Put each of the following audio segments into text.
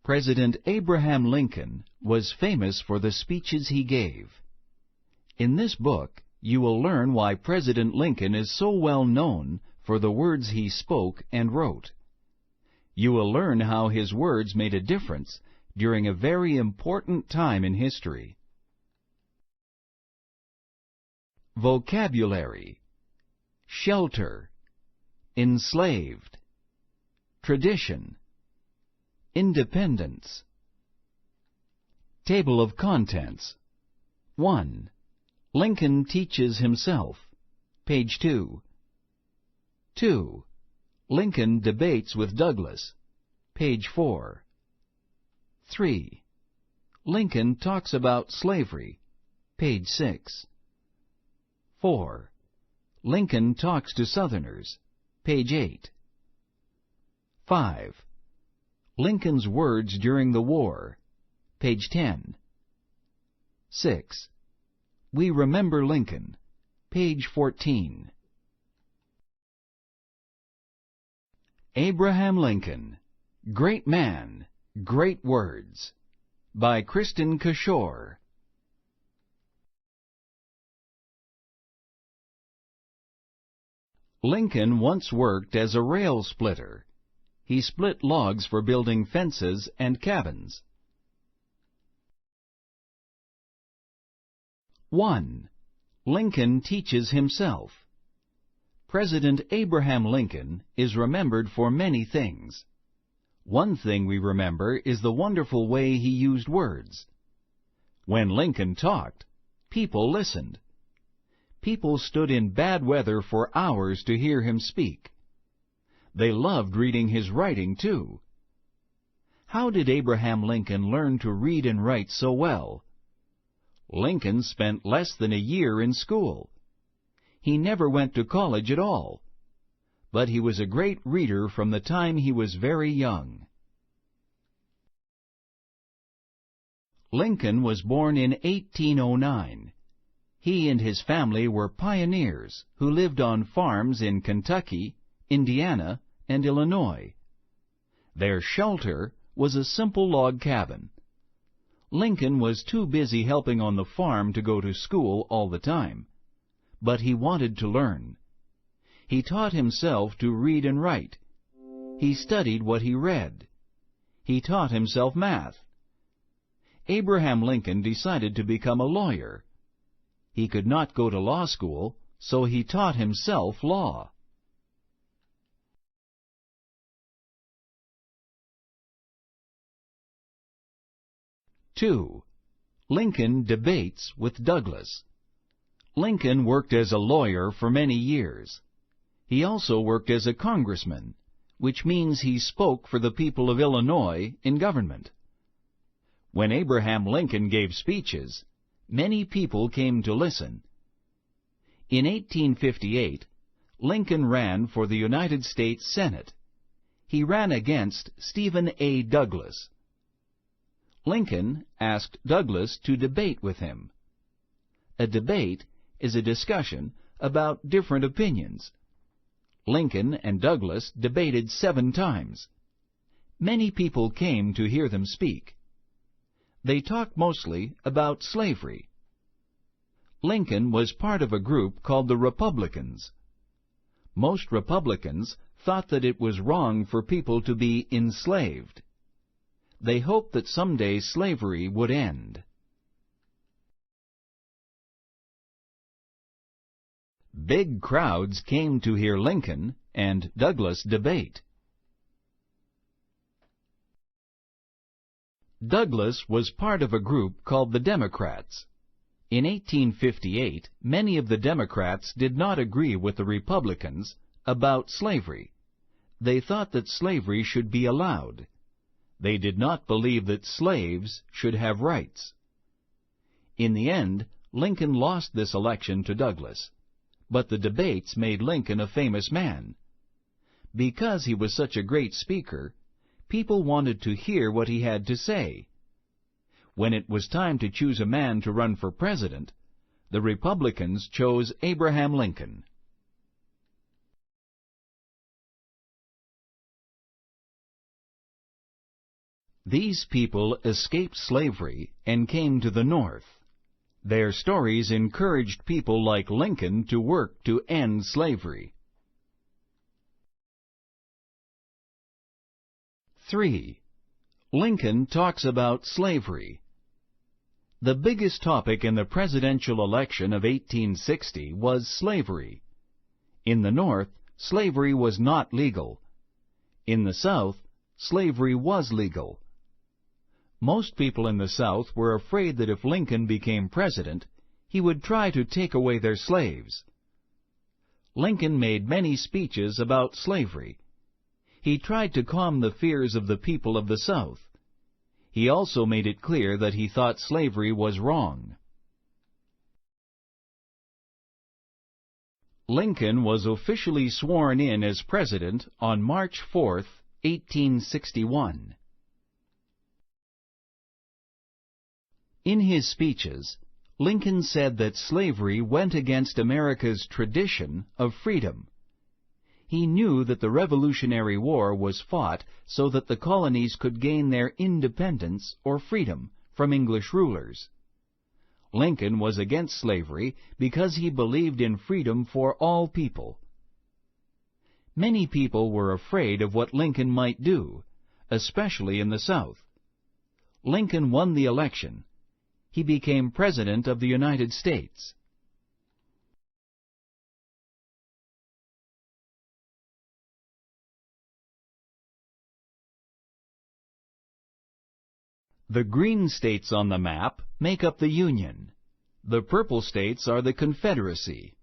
President Abraham Lincoln was famous for the speeches he gave. In this book, you will learn why President Lincoln is so well known for the words he spoke and wrote. You will learn how his words made a difference during a very important time in history. Vocabulary: shelter, enslaved, tradition, independence. Table of contents. 1. Lincoln teaches himself. Page 2. 2. Lincoln debates with Douglas. Page 4. 3. Lincoln talks about slavery. Page 6. 4. Lincoln talks to Southerners. Page 8. 5. Lincoln's words during the war. Page 10. 6. We remember Lincoln. Page 14. Abraham Lincoln, Great Man, Great Words, by Kristin Cashore. Lincoln once worked as a rail splitter. He split logs for building fences and cabins. 1. Lincoln teaches himself. President Abraham Lincoln is remembered for many things. One thing we remember is the wonderful way he used words. When Lincoln talked, people listened. People stood in bad weather for hours to hear him speak. They loved reading his writing, too. How did Abraham Lincoln learn to read and write so well? Lincoln spent less than a year in school. He never went to college at all. But he was a great reader from the time he was very young. Lincoln was born in 1809. He and his family were pioneers who lived on farms in Kentucky, Indiana, and Illinois. Their shelter was a simple log cabin. Lincoln was too busy helping on the farm to go to school all the time, but he wanted to learn. He taught himself to read and write. He studied what he read. He taught himself math. Abraham Lincoln decided to become a lawyer. He could not go to law school, so he taught himself law. Two. Lincoln debates with Douglas. Lincoln worked as a lawyer for many years. He also worked as a congressman, which means he spoke for the people of Illinois in government. When Abraham Lincoln gave speeches, many people came to listen. In 1858, Lincoln ran for the United States Senate. He ran against Stephen A. Douglas. Lincoln asked Douglas to debate with him. A debate is a discussion about different opinions. Lincoln and Douglas debated 7 times. Many people came to hear them speak. They talked mostly about slavery. Lincoln was part of a group called the Republicans. Most Republicans thought that it was wrong for people to be enslaved. They hoped that someday slavery would end. Big crowds came to hear Lincoln and Douglas debate. Douglas was part of a group called the Democrats. In 1858, many of the Democrats did not agree with the Republicans about slavery. They thought that slavery should be allowed. They did not believe that slaves should have rights. In the end, Lincoln lost this election to Douglas, but the debates made Lincoln a famous man. Because he was such a great speaker, people wanted to hear what he had to say. When it was time to choose a man to run for president, the Republicans chose Abraham Lincoln. These people escaped slavery and came to the North. Their stories encouraged people like Lincoln to work to end slavery. 3. Lincoln talks about slavery. The biggest topic in the presidential election of 1860 was slavery. In the North, slavery was not legal. In the South, slavery was legal. Most people in the South were afraid that if Lincoln became president, he would try to take away their slaves. Lincoln made many speeches about slavery. He tried to calm the fears of the people of the South. He also made it clear that he thought slavery was wrong. Lincoln was officially sworn in as president on March 4, 1861. In his speeches, Lincoln said that slavery went against America's tradition of freedom. He knew that the Revolutionary War was fought so that the colonies could gain their independence or freedom from English rulers. Lincoln was against slavery because he believed in freedom for all people. Many people were afraid of what Lincoln might do, especially in the South. Lincoln won the election. He became President of the United States. The green states on the map make up the Union. The purple states are the Confederacy.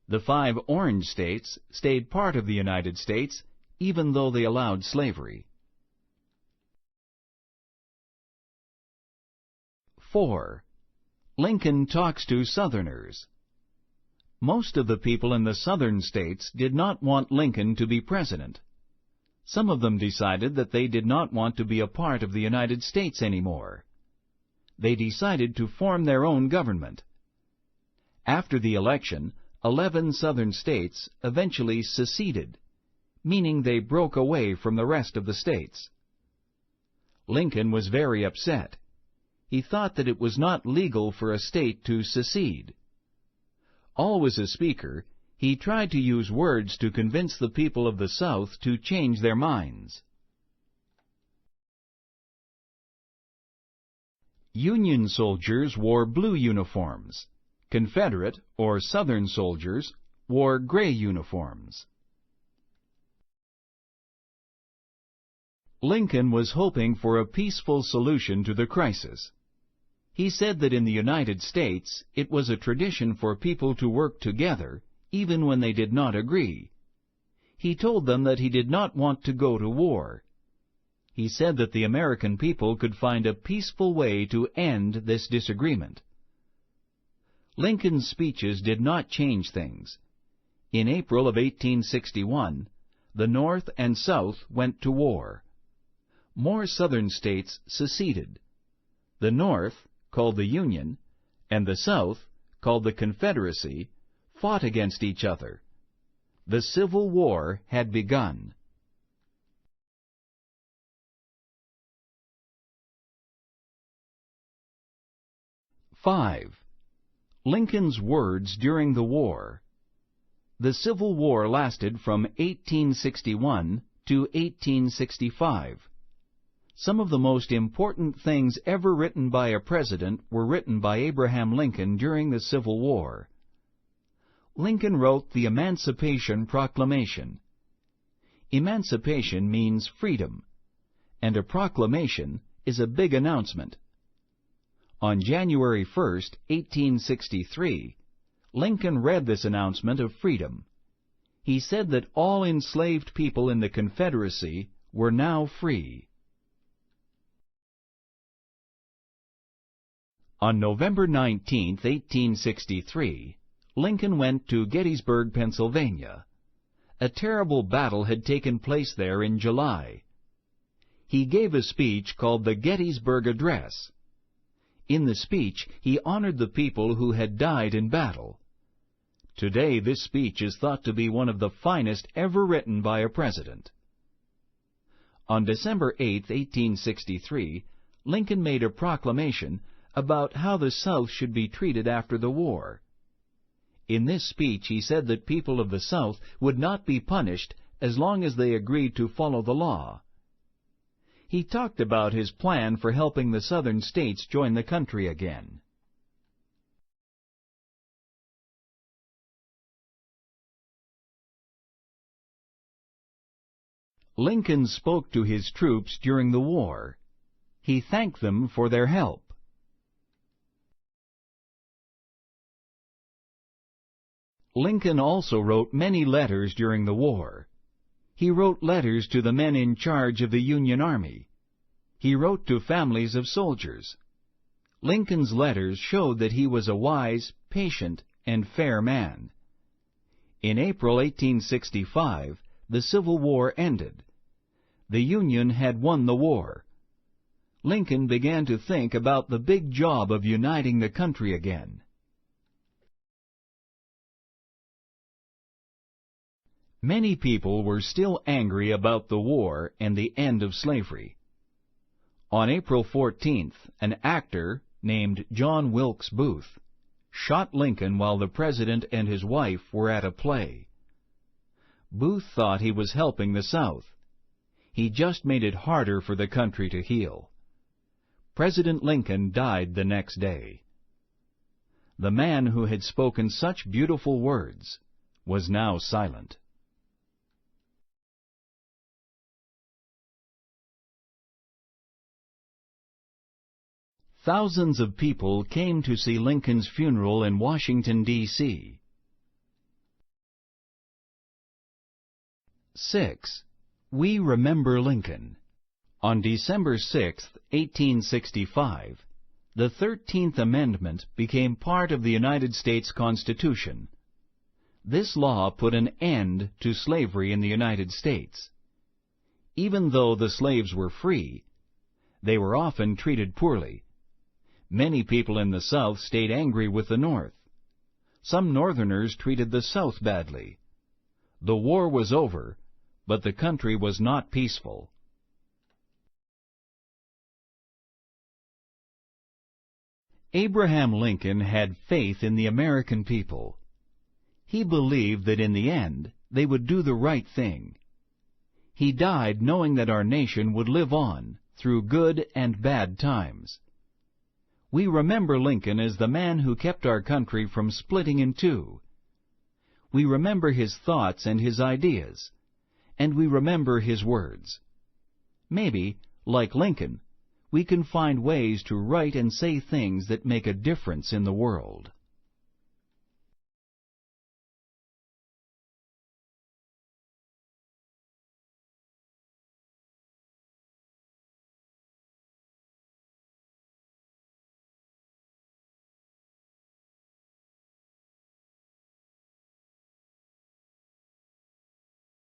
The 5 orange states stayed part of the United States, even though they allowed slavery. 4. Lincoln talks to Southerners. Most of the people in the southern states did not want Lincoln to be president. Some of them decided that they did not want to be a part of the United States anymore. They decided to form their own government. After the election, 11 southern states eventually seceded, meaning they broke away from the rest of the states. Lincoln was very upset. He thought that it was not legal for a state to secede. Always a speaker, he tried to use words to convince the people of the South to change their minds. Union soldiers wore blue uniforms. Confederate or Southern soldiers wore gray uniforms. Lincoln was hoping for a peaceful solution to the crisis. He said that in the United States it was a tradition for people to work together even when they did not agree. He told them that he did not want to go to war. He said that the American people could find a peaceful way to end this disagreement. Lincoln's speeches did not change things. In April of 1861, the North and South went to war. More southern states seceded. The North, called the Union, and the South, called the Confederacy, fought against each other. The Civil War had begun. Lincoln's words during the war. The Civil War lasted from 1861 to 1865. Some of the most important things ever written by a president were written by Abraham Lincoln during the Civil War. Lincoln wrote the Emancipation Proclamation. Emancipation means freedom, and a proclamation is a big announcement. On January 1, 1863, Lincoln read this announcement of freedom. He said that all enslaved people in the Confederacy were now free. On November 19, 1863, Lincoln went to Gettysburg, Pennsylvania. A terrible battle had taken place there in July. He gave a speech called the Gettysburg Address. In the speech, he honored the people who had died in battle. Today, this speech is thought to be one of the finest ever written by a president. On December 8, 1863, Lincoln made a proclamation about how the South should be treated after the war. In this speech he said that people of the South would not be punished as long as they agreed to follow the law. He talked about his plan for helping the Southern states join the country again. Lincoln spoke to his troops during the war. He thanked them for their help. Lincoln also wrote many letters during the war. He wrote letters to the men in charge of the Union Army. He wrote to families of soldiers. Lincoln's letters showed that he was a wise, patient, and fair man. In April 1865, the Civil War ended. The Union had won the war. Lincoln began to think about the big job of uniting the country again. Many people were still angry about the war and the end of slavery. On April 14th, an actor named John Wilkes Booth shot Lincoln while the President and his wife were at a play. Booth thought he was helping the South. He just made it harder for the country to heal. President Lincoln died the next day. The man who had spoken such beautiful words was now silent. Thousands of people came to see Lincoln's funeral in Washington, D.C. 6. We remember Lincoln. On December 6, 1865, the 13th Amendment became part of the United States Constitution. This law put an end to slavery in the United States. Even though the slaves were free, they were often treated poorly. Many people in the South stayed angry with the North. Some Northerners treated the South badly. The war was over, but the country was not peaceful. Abraham Lincoln had faith in the American people. He believed that in the end they would do the right thing. He died knowing that our nation would live on through good and bad times. We remember Lincoln as the man who kept our country from splitting in two. We remember his thoughts and his ideas, and we remember his words. Maybe, like Lincoln, we can find ways to write and say things that make a difference in the world.